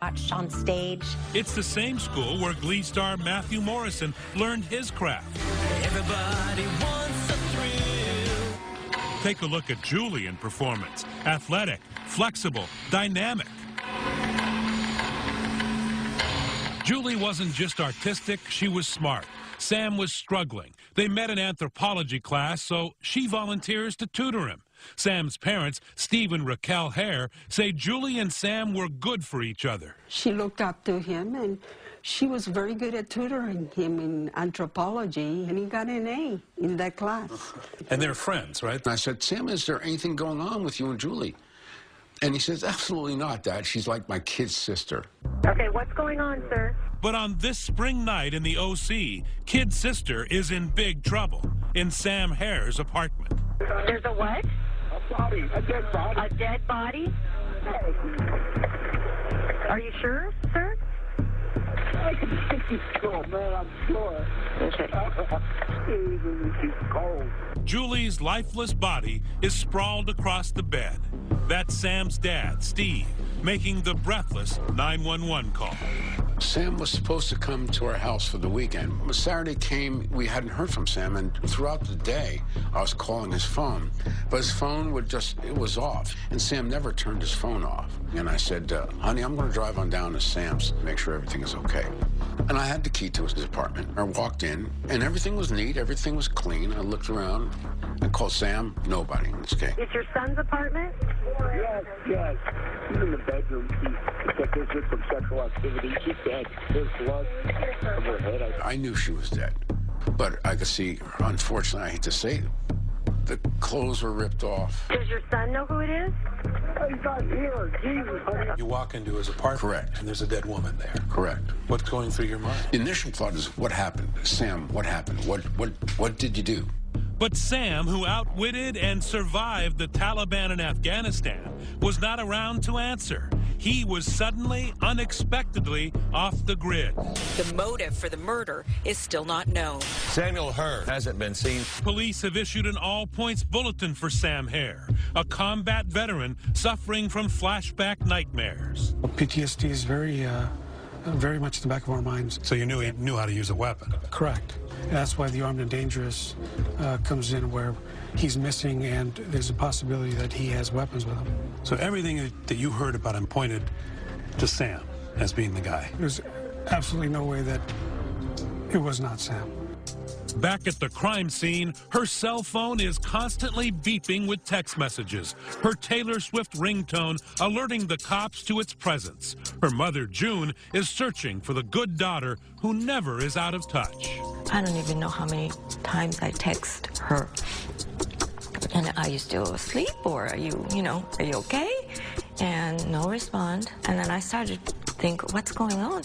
watched on stage. It's the same school where Glee star Matthew Morrison learned his craft. Everybody wants a thrill. Take a look at Julie in performance. Athletic, flexible, dynamic. Julie wasn't just artistic, she was smart. Sam was struggling. They met in anthropology class, so she volunteers to tutor him. Sam's parents, Steve and Raquel Hare, say Julie and Sam were good for each other. She looked up to him, and she was very good at tutoring him in anthropology, and he got an A in that class. And they're friends, right? And I said, Sam, is there anything going on with you and Julie? And he says, absolutely not, Dad. She's like my kid's sister. Okay, what's going on, sir? But on this spring night in the OC, Kid's sister is in big trouble in Sam Hare's apartment. There's a what? A body, a dead body. A dead body? Are you sure, sir? I can think he's cold, man, I'm sure. Okay. She's cold. Julie's lifeless body is sprawled across the bed. That's Sam's dad, Steve, making the breathless 911 call. Sam was supposed to come to our house for the weekend. When Saturday came, we hadn't heard from Sam, and throughout the day, I was calling his phone. But his phone it was off, and Sam never turned his phone off. And I said, honey, I'm going to drive on down to Sam's to make sure everything is okay. And I had the key to his apartment. I walked in, and everything was neat, everything was clean. I looked around, I called Sam, nobody. It's okay. It's your son's apartment? Yes. He's in the bedroom. He's like there's just some sexual activity. She's dead. There's blood on her head. I knew she was dead, but I could see, unfortunately, I hate to say it, the clothes were ripped off. Does your son know who it is? He's not here. Jesus, honey. You walk into his apartment. Correct. And there's a dead woman there. Correct. What's going through your mind? The initial thought is, what happened? Sam, what happened? What did you do? But Sam, who outwitted and survived the Taliban in Afghanistan, was not around to answer. He was suddenly, unexpectedly off the grid. The motive for the murder is still not known. Samuel Hurd hasn't been seen. Police have issued an all-points bulletin for Sam Hare, a combat veteran suffering from flashback nightmares. PTSD is very much in the back of our minds. So you knew he knew how to use a weapon? Correct. And that's why the armed and dangerous comes in, where he's missing and there's a possibility that he has weapons with him. So everything that you heard about him pointed to Sam as being the guy? There's absolutely no way that it was not Sam. Back at the crime scene, her cell phone is constantly beeping with text messages, her Taylor Swift ringtone alerting the cops to its presence. Her mother, June, is searching for the good daughter who never is out of touch. I don't even know how many times I text her. And are you still asleep, or are you okay? And no response. And then I started to think, what's going on?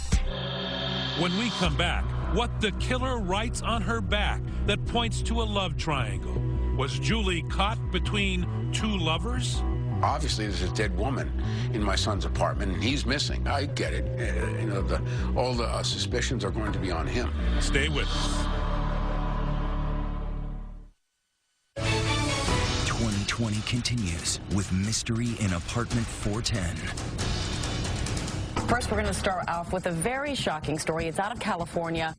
When we come back, what the killer writes on her back that points to a love triangle. Was Julie caught between two lovers? Obviously, there's a dead woman in my son's apartment, and he's missing. I get it. All the suspicions are going to be on him. Stay with us. 2020 continues with Mystery in Apartment 410. First, we're going to start off with a very shocking story. It's out of California.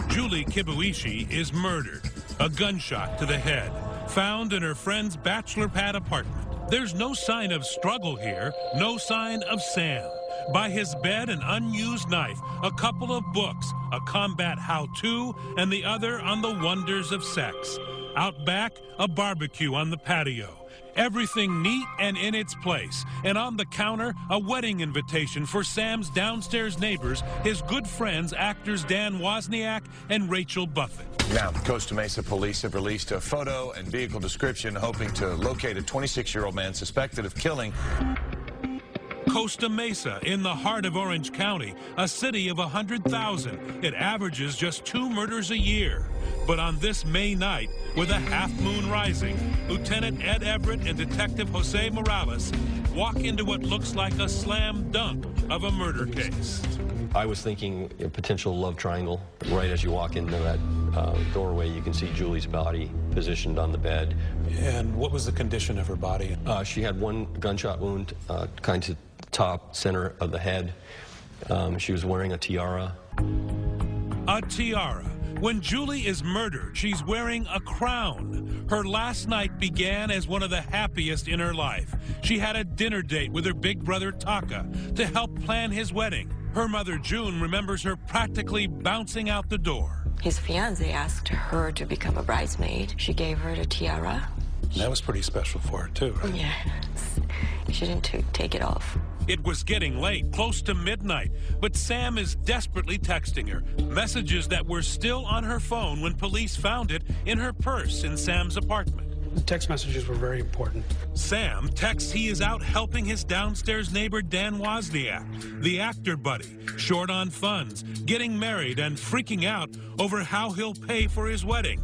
Julie Kibuishi is murdered. A gunshot to the head, found in her friend's bachelor pad apartment. There's no sign of struggle here, no sign of Sam. By his bed, an unused knife, a couple of books, a combat how-to, and the other on the wonders of sex. Out back, a barbecue on the patio. Everything neat and in its place. And on the counter, a wedding invitation for Sam's downstairs neighbors, his good friends, actors Dan Wozniak and Rachel Buffett. Now, Costa Mesa police have released a photo and vehicle description hoping to locate a 26-year-old man suspected of killing. Costa Mesa, in the heart of Orange County, a city of 100,000. It averages just 2 murders a year. But on this May night, with a half moon rising, Lieutenant Ed Everett and Detective Jose Morales walk into what looks like a slam dunk of a murder case. I was thinking a potential love triangle. Right as you walk into that doorway, you can see Julie's body positioned on the bed. And what was the condition of her body? She had one gunshot wound, kind of top center of the head, She was wearing a tiara. A tiara. When Julie is murdered, she's wearing a crown. Her last night began as one of the happiest in her life. She had a dinner date with her big brother Taka to help plan his wedding. Her mother June remembers her practically bouncing out the door. His fiancé asked her to become a bridesmaid. She gave her the tiara. That was pretty special for her too, right? Yes. She didn't take it off. It was getting late, close to midnight, but Sam is desperately texting her, messages that were still on her phone when police found it in her purse in Sam's apartment. The text messages were very important. Sam texts he is out helping his downstairs neighbor Dan Wozniak, the actor buddy, short on funds, getting married and freaking out over how he'll pay for his wedding.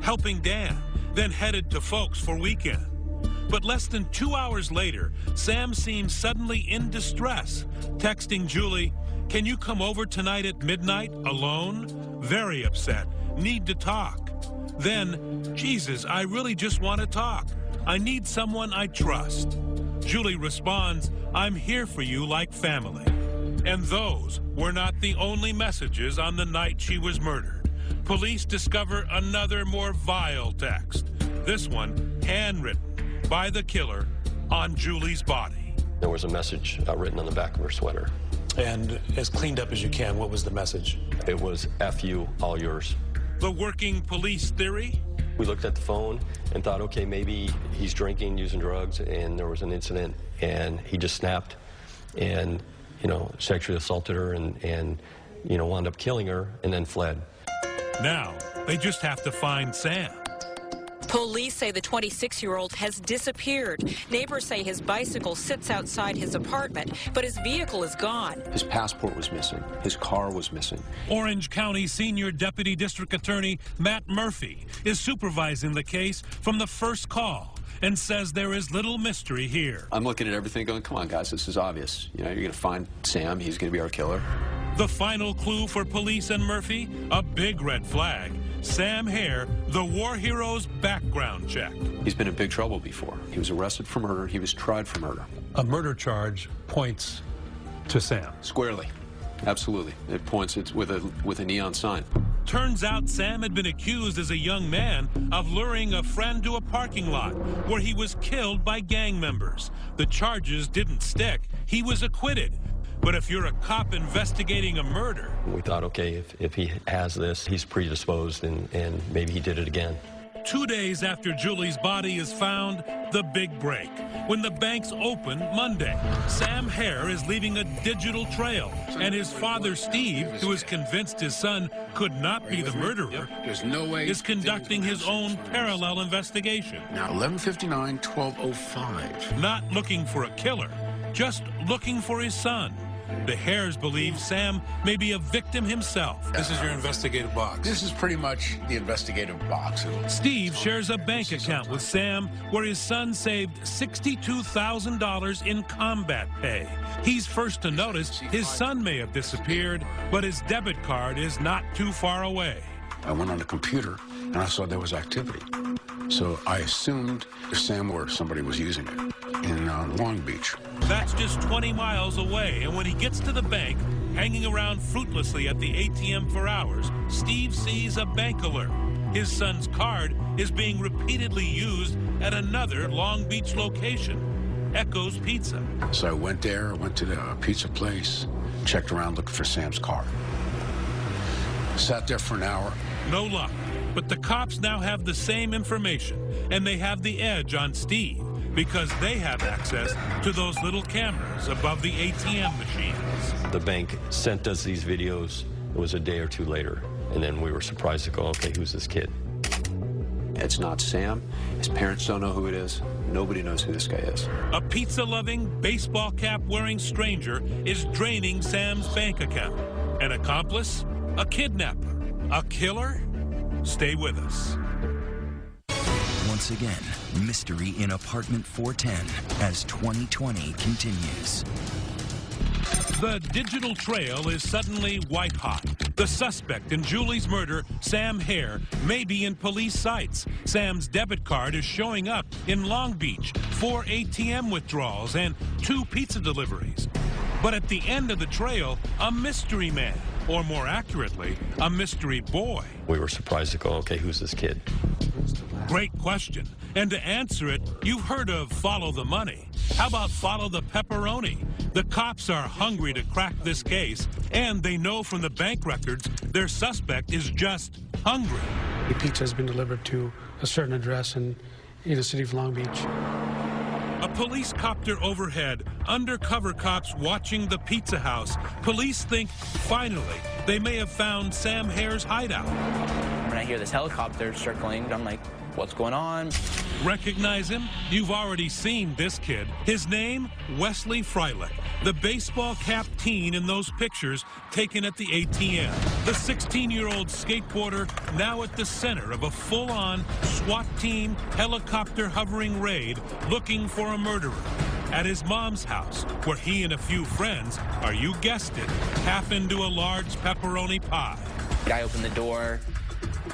Helping Dan, then headed to Folks for weekend. But less than 2 hours later, Sam seems suddenly in distress, texting Julie, "Can you come over tonight at midnight alone?" Very upset. Need to talk. Then, "Jesus, I really just want to talk. I need someone I trust." Julie responds, "I'm here for you like family." And those were not the only messages on the night she was murdered. Police discover another more vile text. This one handwritten by the killer on Julie's body. There was a message written on the back of her sweater. And as cleaned up as you can, what was the message? It was, "F you, all yours." The working police theory? We looked at the phone and thought, okay, maybe he's drinking, using drugs, and there was an incident, and he just snapped and, sexually assaulted her and wound up killing her and then fled. Now, they just have to find Sam. Police say the 26-year-old has disappeared. Neighbors say his bicycle sits outside his apartment, but his vehicle is gone. His passport was missing. His car was missing. Orange County Senior Deputy District Attorney Matt Murphy is supervising the case from the first call and says there is little mystery here. I'm looking at everything going, come on, guys, this is obvious. You're going to find Sam. He's going to be our killer. The final clue for police and Murphy, a big red flag. Sam Hare, the war hero's background check. He's been in big trouble before. He was arrested for murder. He was tried for murder. A murder charge points to Sam. Squarely. Absolutely. It points with a neon sign. Turns out Sam had been accused as a young man of luring a friend to a parking lot where he was killed by gang members. The charges didn't stick. He was acquitted. But if you're a cop investigating a murder... We thought, okay, if he has this, he's predisposed and maybe he did it again. 2 days after Julie's body is found, the big break. When the banks open Monday, Sam Hare is leaving a digital trail, and his father, Steve, who is convinced his son could not be the murderer, There's no way is conducting his own parallel investigation. Now, 11:59, 12:05. Not looking for a killer, just looking for his son. The Hares believe Sam may be a victim himself. This is your investigative box. This is pretty much the investigative box. Steve shares a bank account with Sam where his son saved $62,000 in combat pay. He's first to notice his son may have disappeared, but his debit card is not too far away. I went on the computer and I saw there was activity. So I assumed Sam or somebody was using it in Long Beach. That's just 20 miles away, and when he gets to the bank, hanging around fruitlessly at the ATM for hours, Steve sees a bank alert. His son's card is being repeatedly used at another Long Beach location, Echo's Pizza. So I went there, I went to the pizza place, checked around looking for Sam's car. Sat there for an hour. No luck, but the cops now have the same information, and they have the edge on Steve because they have access to those little cameras above the ATM machines. The bank sent us these videos. It was a day or two later, and then we were surprised to go, okay, who's this kid? It's not Sam. His parents don't know who it is. Nobody knows who this guy is. A pizza-loving, baseball cap-wearing stranger is draining Sam's bank account. An accomplice? A kidnapper? A killer? Stay with us. Once again, mystery in apartment 410 as 2020 continues. The digital trail is suddenly white hot. The suspect in Julie's murder, Sam Hare, may be in police sights. Sam's debit card is showing up in Long Beach, 4 ATM withdrawals and 2 pizza deliveries. But at the end of the trail, a mystery man, or more accurately, a mystery boy. We were surprised to go, okay, who's this kid? Great question. And to answer it, you've heard of follow the money. How about follow the pepperoni? The cops are hungry to crack this case, and they know from the bank records their suspect is just hungry. The pizza has been delivered to a certain address in the city of Long Beach. A police copter overhead, undercover cops watching the pizza house. Police think, finally, they may have found Sam Hare's hideout. When I hear this helicopter circling, I'm like, what's going on? Recognize him? You've already seen this kid. His name, Wesley Freilich, the baseball cap teen in those pictures taken at the ATM. The 16-year-old skateboarder now at the center of a full-on SWAT team helicopter hovering raid looking for a murderer. At his mom's house, where he and a few friends are, you guessed it, half into a large pepperoni pie. I open the door,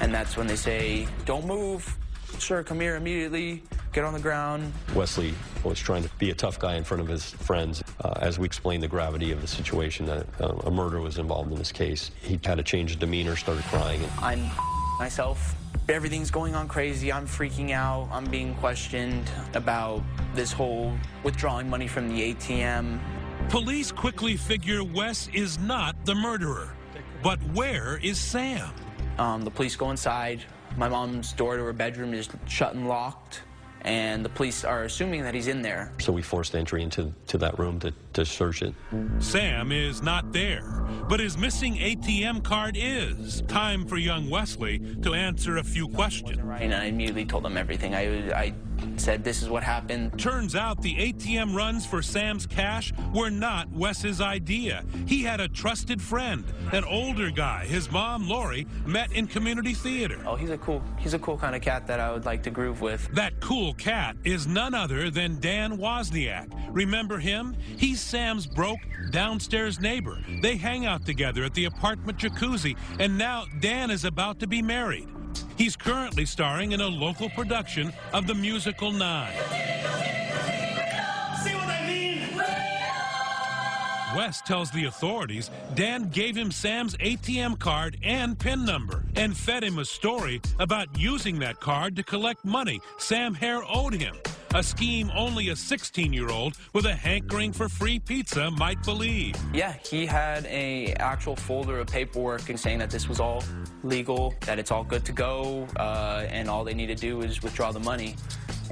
and that's when they say, don't move. Sir, come here immediately. Get on the ground. Wesley was trying to be a tough guy in front of his friends. As we explained the gravity of the situation, that a murder was involved in this case, he had to change his demeanor, started crying. I'm myself. Everything's going on crazy. I'm freaking out. I'm being questioned about this whole withdrawing money from the ATM. Police quickly figure Wes is not the murderer. But where is Sam? The police go inside. My mom's door to her bedroom is shut and locked, and the police are assuming that he's in there. So we forced entry into that room to search it. Sam is not there, but his missing ATM card is. Time for young Wesley to answer a few questions. And I immediately told them everything. I said, this is what happened. Turns out the ATM runs for Sam's cash were not Wes's idea. He had a trusted friend, an older guy his mom, Lori, met in community theater. Oh, he's a cool kind of cat that I would like to groove with. That cool cat is none other than Dan Wozniak. Remember him? He's Sam's broke downstairs neighbor. They hang out together at the apartment jacuzzi, and now Dan is about to be married. He's currently starring in a local production of the musical 9. See what I mean? Wes tells the authorities Dan gave him Sam's ATM card and PIN number and fed him a story about using that card to collect money Sam Hare owed him. A scheme only a 16-year-old with a hankering for free pizza might believe. Yeah, he had an actual folder of paperwork and saying that this was all legal, that it's all good to go, and all they need to do is withdraw the money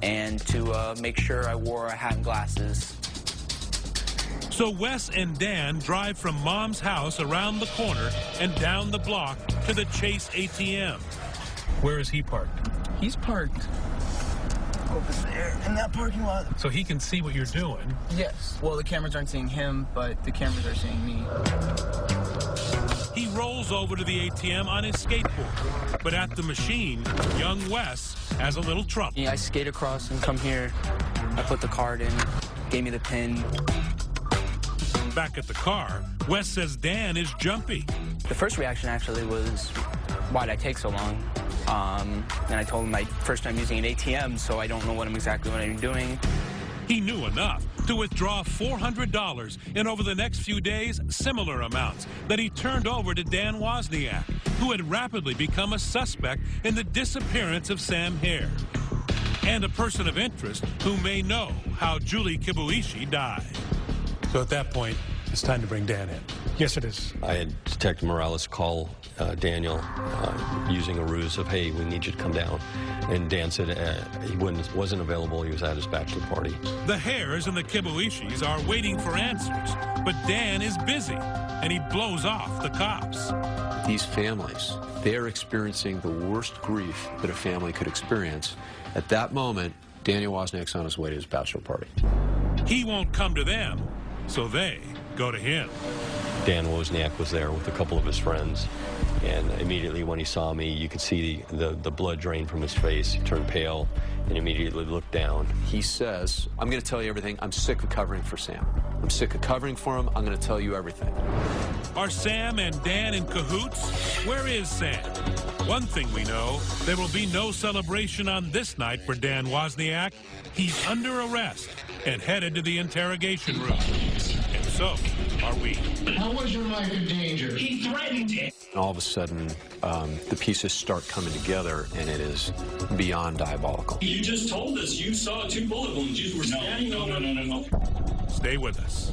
and to make sure I wore a hat and glasses. So Wes and Dan drive from Mom's house around the corner and down the block to the Chase ATM. Where is he parked? He's parked over there in that parking lot. So he can see what you're doing? Yes. Well, the cameras aren't seeing him, but the cameras are seeing me. He rolls over to the ATM on his skateboard. But at the machine, young Wes has a little trouble. Yeah, I skate across and come here. I put the card in, gave me the PIN. Back at the car, Wes says Dan is jumpy. The first reaction actually was, why'd I take so long? And I told him my first time using an ATM, so I don't know what I'm doing. He knew enough to withdraw $400 and over the next few days, similar amounts that he turned over to Dan Wozniak, who had rapidly become a suspect in the disappearance of Sam Hare, and a person of interest who may know how Julie Kibuishi died. So at that point, it's time to bring Dan in. Yes, it is. I had Detective Morales call Daniel using a ruse of, hey, we need you to come down. And Dan said he wasn't available. He was at his bachelor party. The Hares and the Kibuishis are waiting for answers, but Dan is busy, and he blows off the cops. These families, they're experiencing the worst grief that a family could experience. At that moment, Daniel Wozniak's on his way to his bachelor party. He won't come to them, so they go to him. Dan Wozniak was there with a couple of his friends, and immediately when he saw me, you could see the blood drain from his face. He turned pale and immediately looked down. He says, I'm going to tell you everything. I'm sick of covering for Sam. I'm sick of covering for him. I'm going to tell you everything. Are Sam and Dan in cahoots? Where is Sam? One thing we know, there will be no celebration on this night for Dan Wozniak. He's under arrest and headed to the interrogation room. And so are we. How was your life in danger? He threatened it. All of a sudden, the pieces start coming together, and it is beyond diabolical. You just told us you saw 2 bullet wounds. You were standing over. No. Stay with us.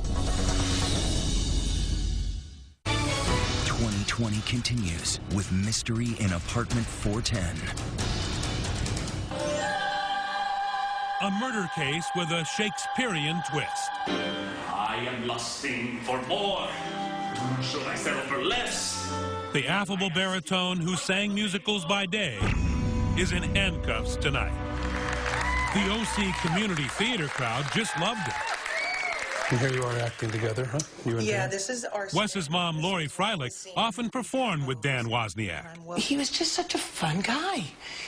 2020 continues with Mystery in Apartment 410. A murder case with a Shakespearean twist. I am lusting for more. Should I settle for less? The affable baritone who sang musicals by day is in handcuffs tonight. The OC Community Theater crowd just loved it. And here you are acting together, huh? You and Dan? This is our... Wes's mom, Lori Freilich, often performed with Dan Wozniak. He was just such a fun guy.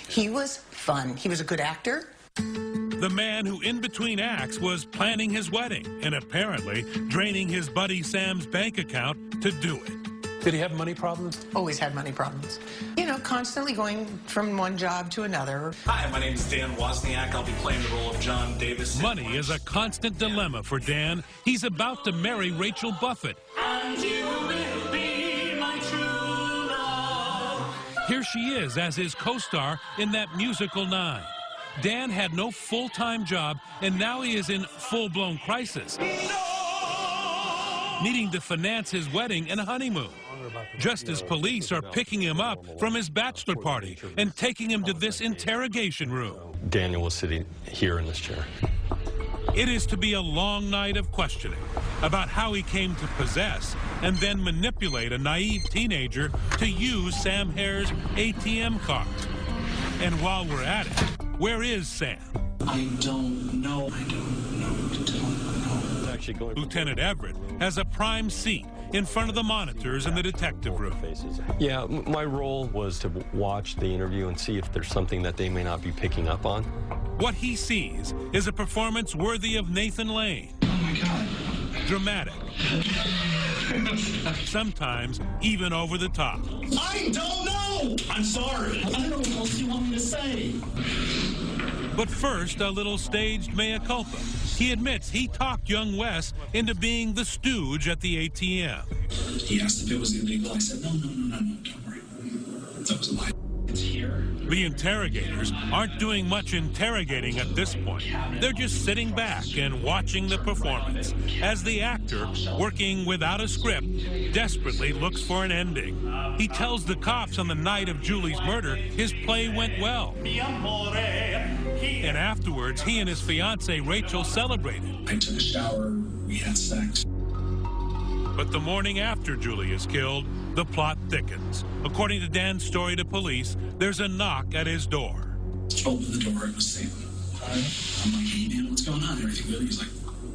He was fun. He was a good actor. The man who, in between acts, was planning his wedding and apparently draining his buddy Sam's bank account to do it. Did he have money problems? Always had money problems. You know, constantly going from one job to another. Hi, my name is Dan Wozniak. I'll be playing the role of John Davis. Money is a constant dilemma for Dan. He's about to marry Rachel Buffett. And you will be my true love. Here she is as his co-star in that musical 9. Dan had no full-time job, and now he is in full-blown crisis, needing to finance his wedding and honeymoon. Just as police are picking him up from his bachelor party and taking him to this interrogation room. Daniel was sitting here in this chair. It is to be a long night of questioning about how he came to possess and then manipulate a naive teenager to use Sam Hare's ATM card. And while we're at it, where is Sam? I don't know. Lieutenant Everett has a prime seat in front of the monitors in the detective room. Yeah, my role was to watch the interview and see if there's something that they may not be picking up on. What he sees is a performance worthy of Nathan Lane. Oh my God. Dramatic. Sometimes even over the top. I don't know. I'm sorry. I don't know what else you want me to say. But first, a little staged mea culpa. He admits he talked young Wes into being the stooge at the ATM. He asked if it was illegal. I said, no, don't worry. That was a lie. It's here. The interrogators aren't doing much interrogating at this point. They're just sitting back and watching the performance as the actor, working without a script, desperately looks for an ending. He tells the cops on the night of Julie's murder his play went well. And afterwards, he and his fiancée, Rachel, celebrated. I took a shower. We had sex. But the morning after Julie is killed, the plot thickens. According to Dan's story to police, there's a knock at his door. Opened the door, it was Sam. I'm like, hey, man, what's going on? Everything good? He's like,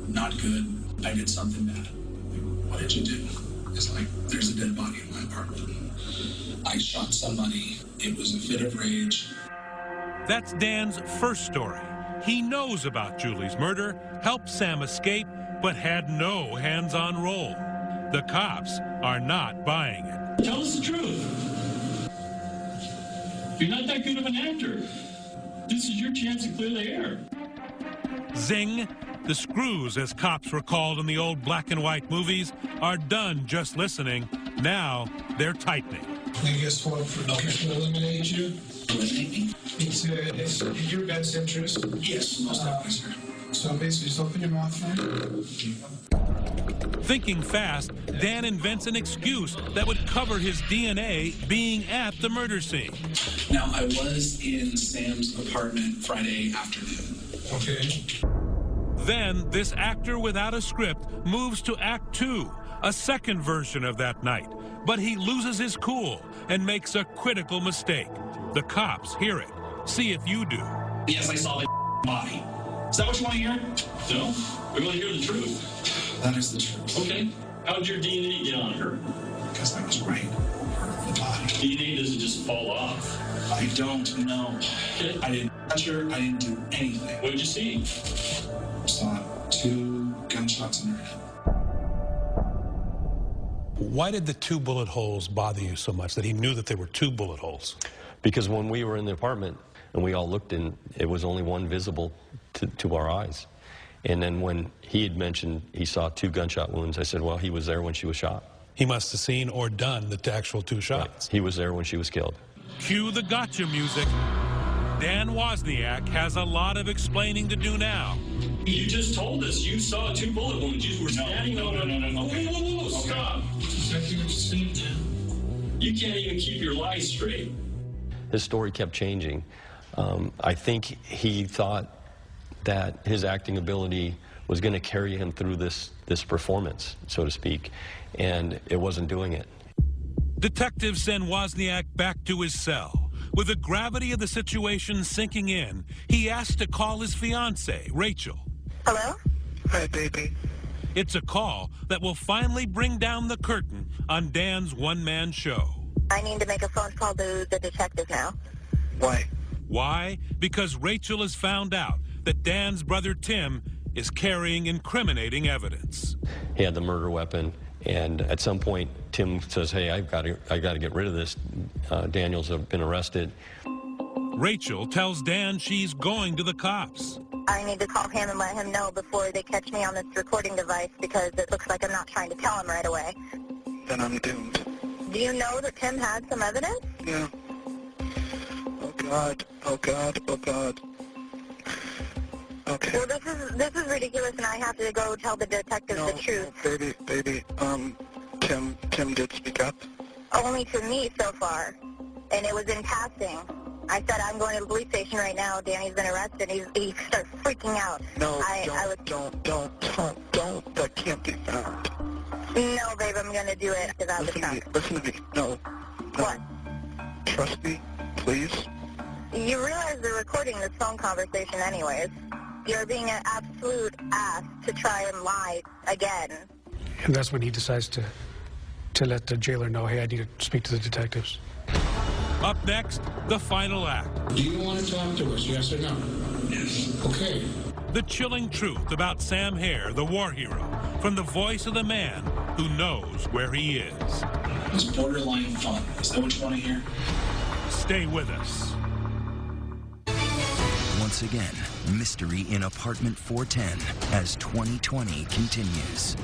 not good. I did something bad. Like, what did you do? It's like, there's a dead body in my apartment. I shot somebody. It was a fit of rage. That's Dan's first story. He knows about Julie's murder, helped Sam escape, but had no hands-on role. The cops are not buying it. Tell us the truth. You're not that good of an actor. This is your chance to clear the air. Zing! The screws, as cops were called in the old black and white movies, are done just listening. Now they're tightening. I guess what, to eliminate you? It's in your best interest. Yes, most definitely, sir. So basically, just open your mouth for me. Thinking fast, Dan invents an excuse that would cover his DNA being at the murder scene. Now, I was in Sam's apartment Friday afternoon. Okay. Then, this actor without a script moves to Act 2, a second version of that night. But he loses his cool and makes a critical mistake. The cops hear it. See if you do. Yes, I saw the body. Is that what you want to hear? No, we want to hear the truth. That is the truth. Okay. How did your DNA get on her? Because I was right. Part of the body. DNA doesn't just fall off. I don't know. Okay. I didn't touch her. I didn't do anything. What did you see? Saw 2 gunshots in her head. Why did the 2 bullet holes bother you so much, that he knew that there were 2 bullet holes? Because when we were in the apartment and we all looked in, it was only one visible to our eyes. And then when he had mentioned he saw 2 gunshot wounds, I said, well, he was there when she was shot. He must have seen or done the actual 2 shots. Right. He was there when she was killed. Cue the gotcha music. Dan Wozniak has a lot of explaining to do now. You just told us you saw 2 bullet wounds. You were standing over. No. Whoa, stop. Exactly what you said, Dan. You can't even keep your lies straight. His story kept changing. I think he thought that his acting ability was going to carry him through this performance, so to speak, and it wasn't doing it. Detectives send Wozniak back to his cell. With the gravity of the situation sinking in, he asks to call his fiancée, Rachel. Hello? Hi, baby. It's a call that will finally bring down the curtain on Dan's one-man show. I need to make a phone call to the detective now. Why? Why? Because Rachel has found out that Dan's brother Tim is carrying incriminating evidence. He had the murder weapon, and at some point, Tim says, hey, I got to get rid of this. Daniel's been arrested. Rachel tells Dan she's going to the cops. I need to call him and let him know before they catch me on this recording device because it looks like I'm not trying to tell him right away. Then I'm doomed. Do you know that Tim had some evidence? Yeah. Oh, God. Oh, God. Oh, God. Okay. Well, this is ridiculous, and I have to go tell the detectives the truth. No, baby, Tim did speak up. Only to me so far, and it was in passing. I said, I'm going to the police station right now. Danny's been arrested. He started freaking out. No, don't. That can't be found. No, babe, I'm going to do it without the trunk. Listen to me. No. What? Trust me, please. You realize they're recording this phone conversation anyways. You're being an absolute ass to try and lie again. And that's when he decides to let the jailer know, hey, I need to speak to the detectives. Up next, the final act. Do you want to talk to us, yes or no? Yes. Okay. The chilling truth about Sam Hare, the war hero, from the voice of the man who knows where he is. It's borderline fun. Is that what you want to hear? Stay with us. Once again, mystery in apartment 410 as 2020 continues.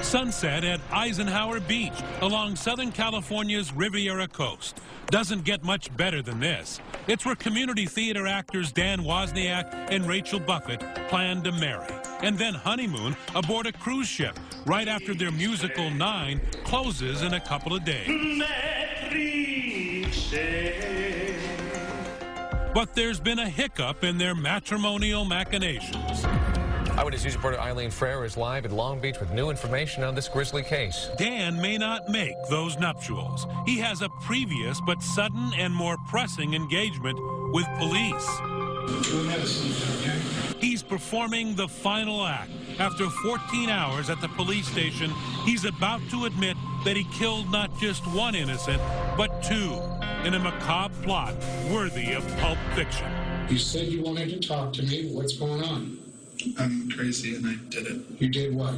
Sunset at Eisenhower Beach along Southern California's Riviera coast. Doesn't get much better than this. It's where community theater actors Dan Wozniak and Rachel Buffett plan to marry and then honeymoon aboard a cruise ship right after their musical 9 closes in a couple of days. But there's been a hiccup in their matrimonial machinations. Eyewitness News reporter Eileen Frere is live at Long Beach with new information on this grisly case. Dan may not make those nuptials. He has a previous but sudden and more pressing engagement with police. He's performing the final act. After 14 hours at the police station, he's about to admit that he killed not just one innocent, but 2, in a macabre plot worthy of Pulp Fiction. You said you wanted to talk to me. What's going on? I'm crazy and I did it. You did what?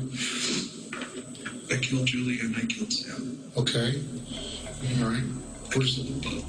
I killed Julie and I killed Sam. Okay. All right. Where's the book?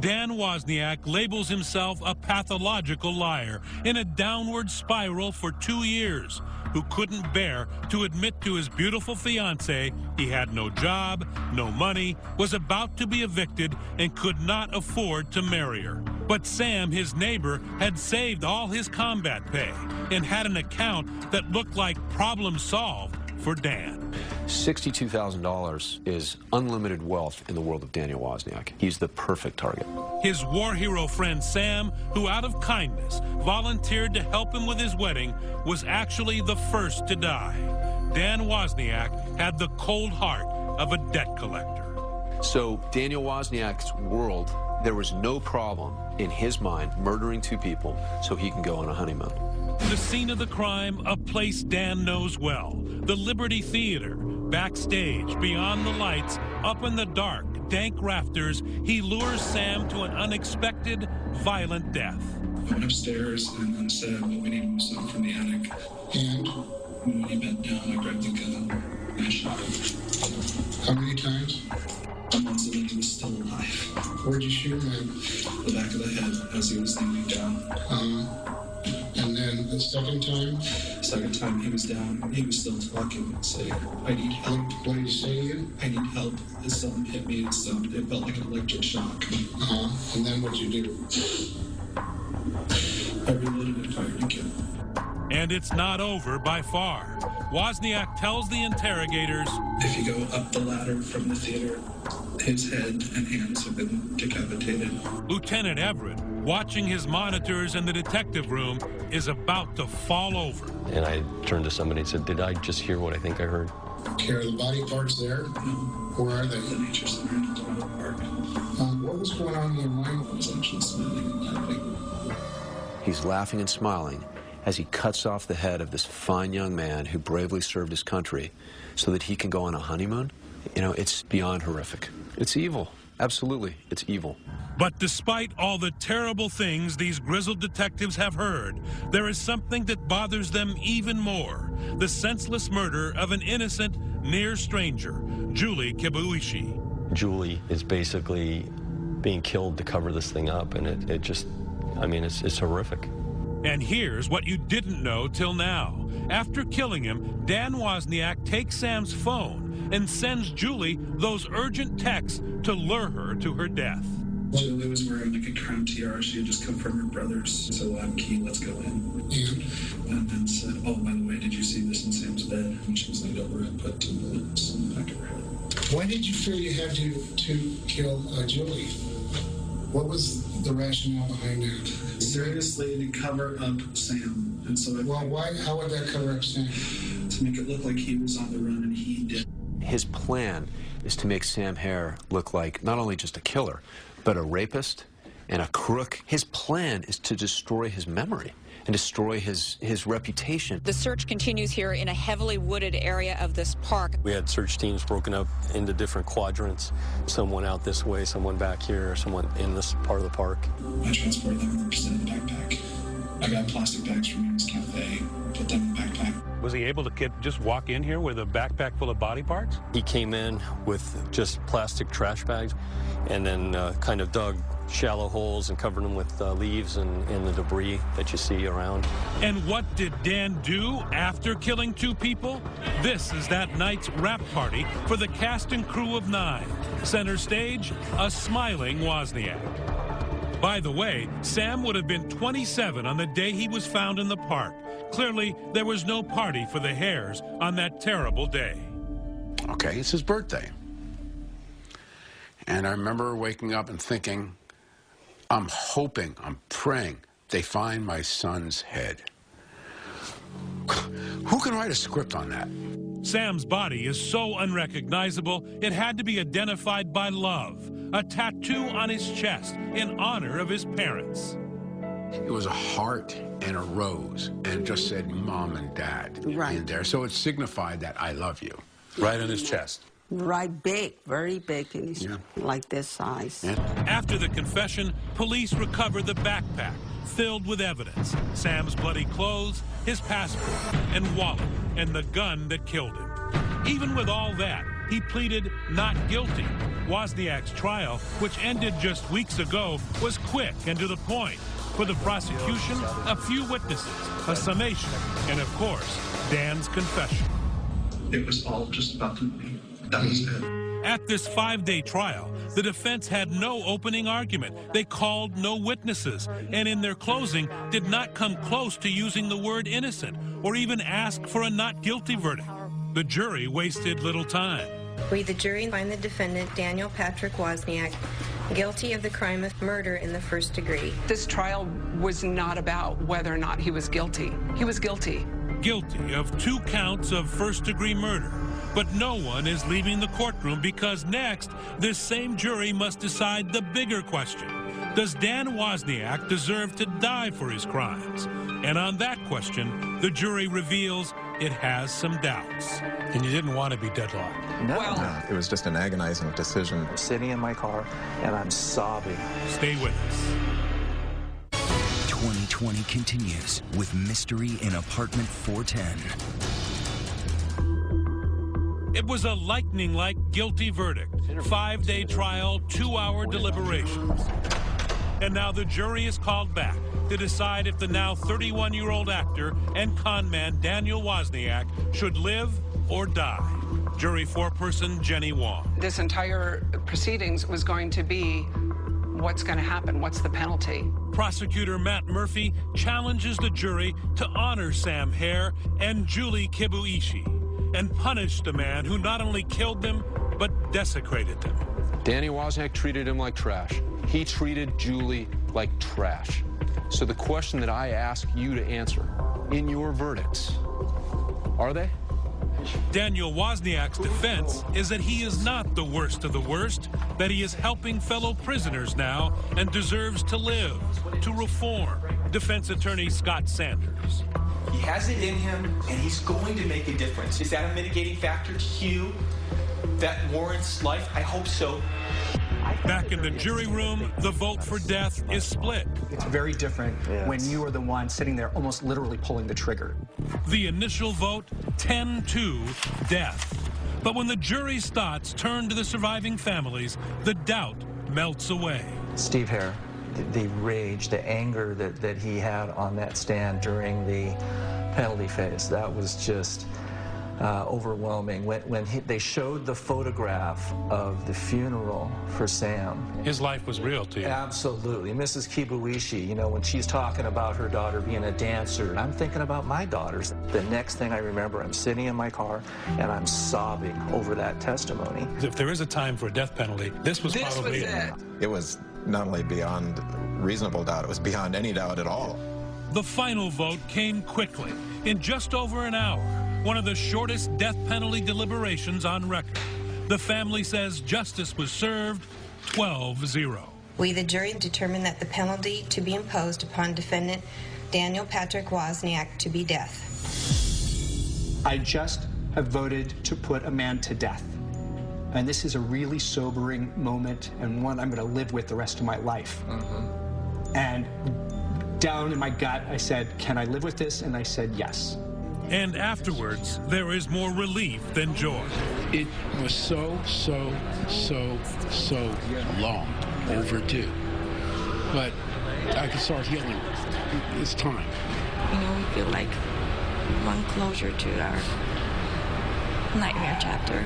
Dan Wozniak labels himself a pathological liar in a downward spiral for 2 years, who couldn't bear to admit to his beautiful fiancée he had no job, no money, was about to be evicted, and could not afford to marry her. But Sam, his neighbor, had saved all his combat pay and had an account that looked like problem solved for Dan. $62,000 is unlimited wealth in the world of Daniel Wozniak. He's the perfect target. His war hero friend Sam, who out of kindness volunteered to help him with his wedding, was actually the first to die. Dan Wozniak had the cold heart of a debt collector. So Daniel Wozniak's world, there was no problem in his mind murdering 2 people so he can go on a honeymoon. The scene of the crime, a place Dan knows well, the Liberty Theater. Backstage, beyond the lights, up in the dark, dank rafters, he lures Sam to an unexpected, violent death. I went upstairs and said, well, we need to move something from the attic. And when he bent down, I grabbed the gun and I shot him. How many times? Once, and then he was still alive. Where'd you shoot him at? The back of the head as he was leaning down. And then second time? Second time he was down, he was still talking, saying, I need help. What did he say to you? I need help. Something hit me, and something, it felt like an electric shock. And then what'd you do? I reloaded and fired and killed. And it's not over by far. Wozniak tells the interrogators, if you go up the ladder from the theater, his head and hands have been decapitated. Lieutenant Everett, watching his monitors in the detective room, is about to fall over. And I turned to somebody and said, did I just hear what I think I heard? Okay, are the body parts there? Where are they? The nature center in the park. What was going on in your mind? I was actually smiling and laughing. He's laughing and smiling as he cuts off the head of this fine young man who bravely served his country so that he can go on a honeymoon. You know, it's beyond horrific. It's evil. Absolutely, it's evil. But despite all the terrible things these grizzled detectives have heard, there is something that bothers them even more: the senseless murder of an innocent, near stranger, Julie Kibuishi. Julie is basically being killed to cover this thing up, and it just, I mean, it's horrific. And here's what you didn't know till now. After killing him, Dan Wozniak takes Sam's phone and sends Julie those urgent texts to lure her to her death. Julie was wearing like a crown tiara. She had just come from her brother's. So we'll have a key, let's go in. And then said, oh, by the way, did you see this in Sam's bed? And she was laid over and put 2 bullets in the back of her head. Why did you feel you had to kill Julie? What was the rationale behind that? Seriously, to cover up Sam. And so how would that cover up Sam? To make it look like he was on the run and he did. His plan is to make Sam Hare look like not only just a killer, but a rapist and a crook. His plan is to destroy his memory and destroy his reputation. The search continues here in a heavily wooded area of this park. We had search teams broken up into different quadrants. Someone out this way, someone back here, someone in this part of the park. I transported them in a backpack. I got plastic bags from Amos Cafe, put them in the backpack. Was he able to just walk in here with a backpack full of body parts? He came in with just plastic trash bags and then kind of dug shallow holes and covered them with leaves and the debris that you see around. And what did Dan do after killing 2 people? This is that night's wrap party for the cast and crew of 9. Center stage, a smiling Wozniak. By the way, Sam would have been 27 on the day he was found in the park. Clearly, there was no party for the Hares on that terrible day. Okay, it's his birthday. And I remember waking up and thinking, I'm hoping, I'm praying they find my son's head. Who can write a script on that? Sam's body is so unrecognizable, it had to be identified by love, a tattoo on his chest in honor of his parents. It was a heart and a rose, and it just said Mom and Dad in there. So it signified that I love you. Right on his chest. Right, big, very big, and he's like this size. After the confession, police recover the backpack filled with evidence: Sam's bloody clothes, his passport and wallet, and the gun that killed him. Even with all that, he pleaded not guilty. Wozniak's trial, which ended just weeks ago, was quick and to the point. For the prosecution, a few witnesses, a summation, and of course, Dan's confession. It was all just about the money. That was it. At this 5-day trial, the defense had no opening argument. They called no witnesses, and in their closing did not come close to using the word innocent or even ask for a not guilty verdict. The jury wasted little time. We, the jury, find the defendant, Daniel Patrick Wozniak, guilty of the crime of murder in the 1st degree. This trial was not about whether or not he was guilty. He was guilty. Guilty of 2 counts of 1st-degree murder. But no one is leaving the courtroom because next, this same jury must decide the bigger question. Does Dan Wozniak deserve to die for his crimes? And on that question, the jury reveals it has some doubts. And you didn't want to be deadlocked. No, it was just an agonizing decision. I'm sitting in my car and I'm sobbing. Stay with us. 2020 continues with Mystery in Apartment 410. It was a lightning-like guilty verdict. 5-day trial, 2-hour deliberations. And now the jury is called back to decide if the now 31-year-old actor and con man Daniel Wozniak should live or die. Jury foreperson Jenny Wong. This entire proceedings was going to be what's going to happen, what's the penalty. Prosecutor Matt Murphy challenges the jury to honor Sam Hare and Julie Kibuishi and punish the man who not only killed them, but desecrated them. Danny Wozniak treated him like trash. He treated Julie like trash. So the question that I ask you to answer in your verdicts, are they? Daniel Wozniak's defense is that he is not the worst of the worst, that he is helping fellow prisoners now and deserves to live, to reform. Defense attorney Scott Sanders. He has it in him, and he's going to make a difference. Is that a mitigating factor to you that warrants life? I hope so. Back in the jury room, the vote for death is split. It's very different when you are the one sitting there almost literally pulling the trigger. The initial vote, 10-2, death. But when the jury's thoughts turn to the surviving families, the doubt melts away. Steve Hare, the rage, the anger that he had on that stand during the penalty phase, that was just overwhelming. When they showed the photograph of the funeral for Sam. His life was real to you. Absolutely. Mrs. Kibuishi, you know, when she's talking about her daughter being a dancer, I'm thinking about my daughters. The next thing I remember, I'm sitting in my car and I'm sobbing over that testimony. If there is a time for a death penalty, this was probably it. It was not only beyond reasonable doubt, it was beyond any doubt at all. The final vote came quickly, in just over an hour. One of the shortest death penalty deliberations on record. The family says justice was served 12-0. We, the jury, determined that the penalty to be imposed upon defendant Daniel Patrick Wozniak to be death. I just have voted to put a man to death. And this is a really sobering moment and one I'm going to live with the rest of my life. And down in my gut, I said, can I live with this? And I said, yes. And afterwards, there is more relief than joy. It was so long overdue. But I can start healing. It's time. You know, we feel like one closure to our nightmare chapter.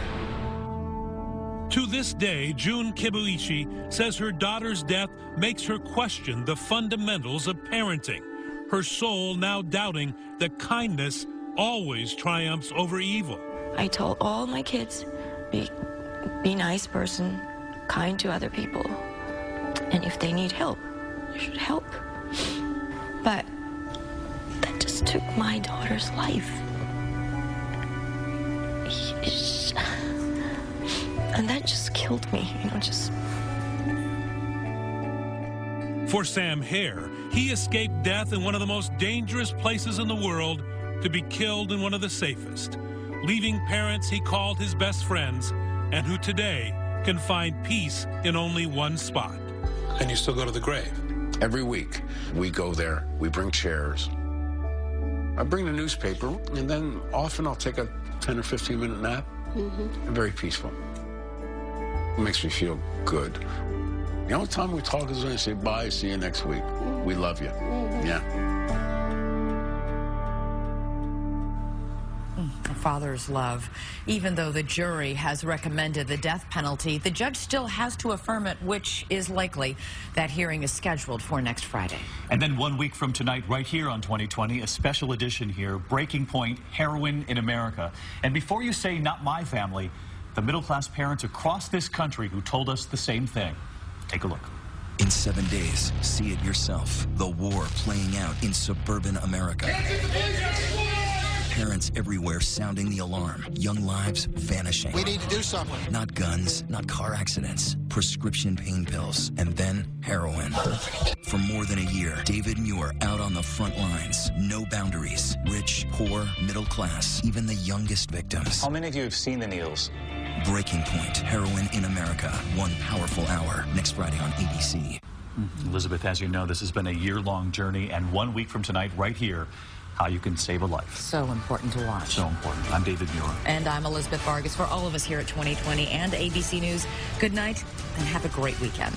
To this day, June Kibuishi says her daughter's death makes her question the fundamentals of parenting. Her soul now doubting that kindness always triumphs over evil. I told all my kids, be nice person, kind to other people. And if they need help, you should help. But that just took my daughter's life. And that just killed me, you know, just... For Sam Hare, he escaped death in one of the most dangerous places in the world to be killed in one of the safest, leaving parents he called his best friends and who today can find peace in only one spot. And you still go to the grave? Every week, we go there, we bring chairs. I bring the newspaper, and then often I'll take a 10 or 15-minute nap. Very peaceful. It makes me feel good. The only time we talk is when I say bye, see you next week. We love you. Yeah. A father's love. Even though the jury has recommended the death penalty, the judge still has to affirm it, which is likely. That hearing is scheduled for next Friday. And then 1 week from tonight, right here on 2020, a special edition here, Breaking Point, Heroin in America. And before you say, not my family, the middle-class parents across this country who told us the same thing. Take a look. In 7 days, see it yourself. The war playing out in suburban America. Parents everywhere sounding the alarm. Young lives vanishing. We need to do something. Not guns, not car accidents, prescription pain pills, and then heroin. For more than a year, David Muir out on the front lines. No boundaries. Rich, poor, middle class, even the youngest victims. How many of you have seen the needles? Breaking Point, Heroin in America. One powerful hour. Next Friday on ABC. Elizabeth, as you know, this has been a year-long journey, and 1 week from tonight, right here, how you can save a life. So important to watch. So important. I'm David Muir. And I'm Elizabeth Vargas. For all of us here at 2020 and ABC News, good night and have a great weekend.